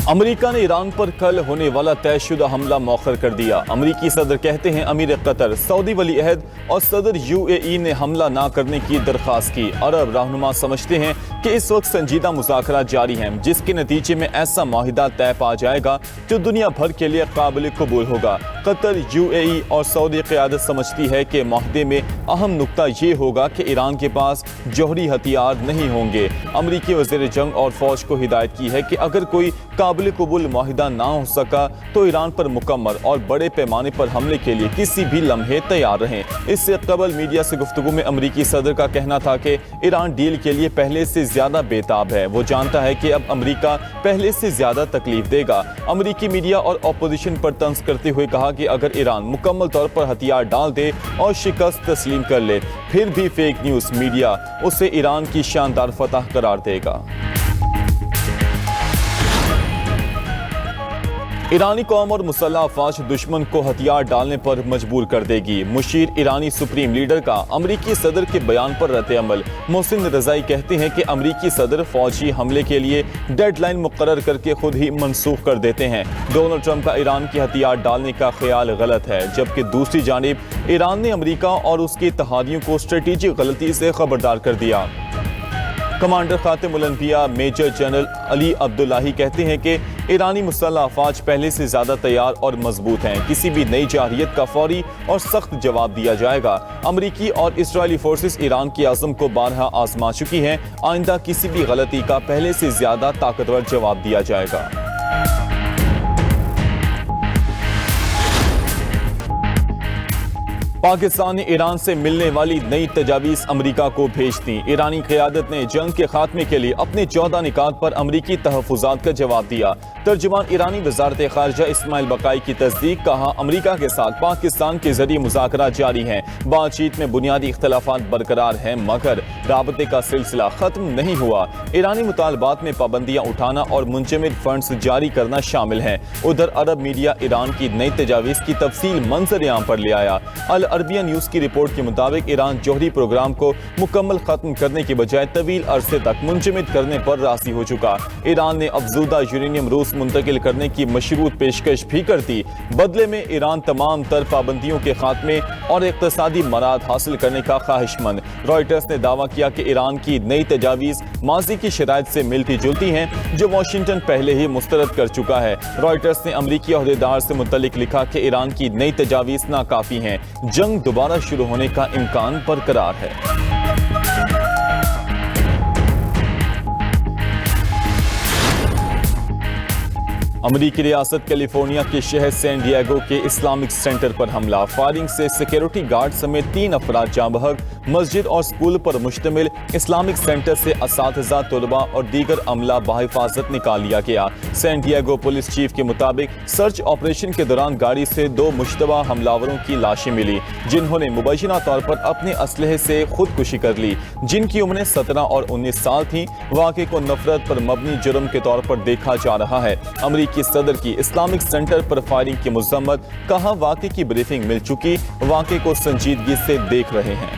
امریکہ نے ایران پر کل ہونے والا طے شدہ حملہ مؤخر کر دیا۔ امریکی صدر کہتے ہیں امیر قطر، سعودی ولی عہد اور صدر UAE نے حملہ نہ کرنے کی درخواست کی۔ عرب رہنما سمجھتے ہیں کہ اس وقت سنجیدہ مذاکرات جاری ہیں، جس کے نتیجے میں ایسا معاہدہ طے پا جائے گا جو دنیا بھر کے لیے قابل قبول ہوگا۔ قطر، UAE اور سعودی قیادت سمجھتی ہے کہ معاہدے میں اہم نکتہ یہ ہوگا کہ ایران کے پاس جوہری ہتھیار نہیں ہوں گے۔ امریکی وزیر جنگ اور فوج کو ہدایت کی ہے کہ اگر کوئی قابل قبول معاہدہ نہ ہو سکا تو ایران پر مکمل اور بڑے پیمانے پر حملے کے لیے کسی بھی لمحے تیار رہیں۔ اس سے قبل میڈیا سے گفتگو میں امریکی صدر کا کہنا تھا کہ ایران ڈیل کے لیے پہلے سے زیادہ بے تاب ہے۔ وہ جانتا ہے کہ اب امریکہ پہلے سے زیادہ تکلیف دے گا۔ امریکی میڈیا اور اپوزیشن پر طنز کرتے ہوئے کہا کہ اگر ایران مکمل طور پر ہتھیار ڈال دے اور شکست تسلیم کر لے، پھر بھی فیک نیوز میڈیا اسے ایران کی شاندار فتح قرار دے گا۔ ایرانی قوم اور مسلح افواج دشمن کو ہتھیار ڈالنے پر مجبور کر دے گی۔ مشیر ایرانی سپریم لیڈر کا امریکی صدر کے بیان پر رد عمل۔ محسن رضائی کہتے ہیں کہ امریکی صدر فوجی حملے کے لیے ڈیڈ لائن مقرر کر کے خود ہی منسوخ کر دیتے ہیں۔ ڈونلڈ ٹرمپ کا ایران کی ہتھیار ڈالنے کا خیال غلط ہے، جبکہ دوسری جانب ایران نے امریکہ اور اس کے اتحادیوں کو اسٹریٹجک غلطی سے خبردار کر دیا۔ کمانڈر خاتم الانبیاء میجر جنرل علی عبداللہی کہتے ہیں کہ ایرانی مسلح افواج پہلے سے زیادہ تیار اور مضبوط ہیں۔ کسی بھی نئی جارحیت کا فوری اور سخت جواب دیا جائے گا۔ امریکی اور اسرائیلی فورسز ایران کی عزم کو بارہا آزما چکی ہیں۔ آئندہ کسی بھی غلطی کا پہلے سے زیادہ طاقتور جواب دیا جائے گا۔ پاکستان نے ایران سے ملنے والی نئی تجاویز امریکہ کو بھیج دیں۔ ایرانی قیادت نے جنگ کے خاتمے کے لیے اپنے 14 نکات پر امریکی تحفظات کا جواب دیا۔ ترجمان ایرانی وزارت خارجہ اسماعیل بقائی کی تصدیق، کہا امریکہ کے ساتھ پاکستان کے ذریعے مذاکرات جاری ہیں۔ بات چیت میں بنیادی اختلافات برقرار ہیں، مگر رابطے کا سلسلہ ختم نہیں ہوا۔ ایرانی مطالبات میں پابندیاں اٹھانا اور منجمد فنڈز جاری کرنا شامل ہیں۔ ادھر عرب میڈیا ایران کی نئی تجاویز کی تفصیل منظر عام پر لے آیا۔ العربیہ نیوز کی رپورٹ کے مطابق ایران جوہری پروگرام کو مکمل ختم کرنے کے بجائے طویل عرصے تک منجمد کرنے پر راضی ہو چکا۔ ایران نے افزودہ یورینیم روس منتقل کرنے کی مشروط پیشکش بھی کر دی۔ بدلے میں ایران تمام تر پابندیوں کے خاتمے اور اقتصادی مراد حاصل کرنے کا خواہش مند۔ رائٹرز نے دعویٰ کیا کہ ایران کی نئی تجاویز ماضی کی شرائط سے ملتی جلتی ہیں، جو واشنگٹن پہلے ہی مسترد کر چکا ہے۔ رائٹرز نے امریکی عہدیدار سے متعلق لکھا کہ ایران کی نئی تجاویز ناکافی ہیں، جنگ دوبارہ شروع ہونے کا امکان برقرار ہے۔ امریکی ریاست کیلیفورنیا کے شہر سین ڈیاگو کے اسلامک سینٹر پر حملہ، فائرنگ سے سیکیورٹی گارڈ سمیت 3 افراد جاں بحق۔ مسجد اور سکول پر مشتمل اسلامک سینٹر سے اساتذہ، طلباء اور دیگر عملہ بحفاظت نکال لیا گیا۔ سین ڈیاگو پولیس چیف کے مطابق سرچ آپریشن کے دوران گاڑی سے 2 مشتبہ حملاوروں کی لاشیں ملی، جنہوں نے مبینہ طور پر اپنے اسلحے سے خودکشی کر لی، جن کی عمریں 17 اور 19 سال تھیں۔ واقعے کو نفرت پر مبنی جرم کے طور پر دیکھا جا رہا ہے۔ امریکی صدر کی اسلامک سینٹر پر فائرنگ کی مذمت، کہا واقعے کی بریفنگ مل چکی، واقعے کو سنجیدگی سے دیکھ رہے ہیں۔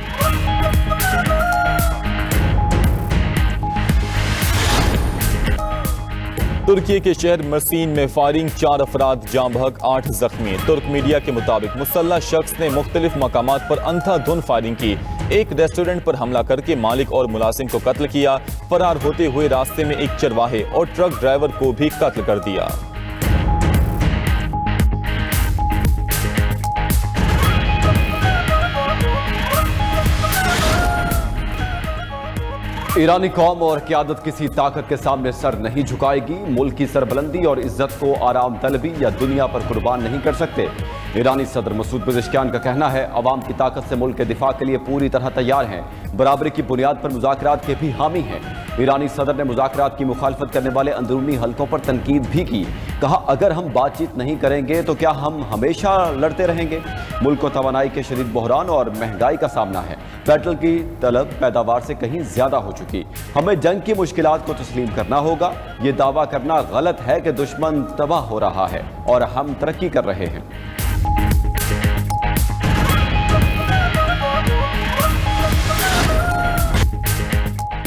ترکی کے شہر مرسین میں فائرنگ، 4 افراد جاں بحق، 8 زخمی۔ ترک میڈیا کے مطابق مسلح شخص نے مختلف مقامات پر اندھا دھند فائرنگ کی، ایک ریسٹورنٹ پر حملہ کر کے مالک اور ملازم کو قتل کیا، فرار ہوتے ہوئے راستے میں ایک چرواہے اور ٹرک ڈرائیور کو بھی قتل کر دیا۔ ایرانی قوم اور قیادت کسی طاقت کے سامنے سر نہیں جھکائے گی۔ ملک کی سربلندی اور عزت کو آرام طلبی یا دنیا پر قربان نہیں کر سکتے۔ ایرانی صدر مسعود پزشکیان کا کہنا ہے عوام کی طاقت سے ملک کے دفاع کے لیے پوری طرح تیار ہیں، برابری کی بنیاد پر مذاکرات کے بھی حامی ہیں۔ ایرانی صدر نے مذاکرات کی مخالفت کرنے والے اندرونی حلقوں پر تنقید بھی کی، کہا اگر ہم بات چیت نہیں کریں گے تو کیا ہم ہمیشہ لڑتے رہیں گے؟ ملک کو توانائی کے شدید بحران اور مہنگائی کا سامنا ہے، پیٹرول کی طلب پیداوار سے کہیں زیادہ ہو چکی، ہمیں جنگ کی مشکلات کو تسلیم کرنا ہوگا۔ یہ دعویٰ کرنا غلط ہے کہ دشمن تباہ ہو رہا ہے اور ہم ترقی کر رہے ہیں۔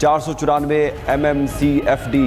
494 MMCFD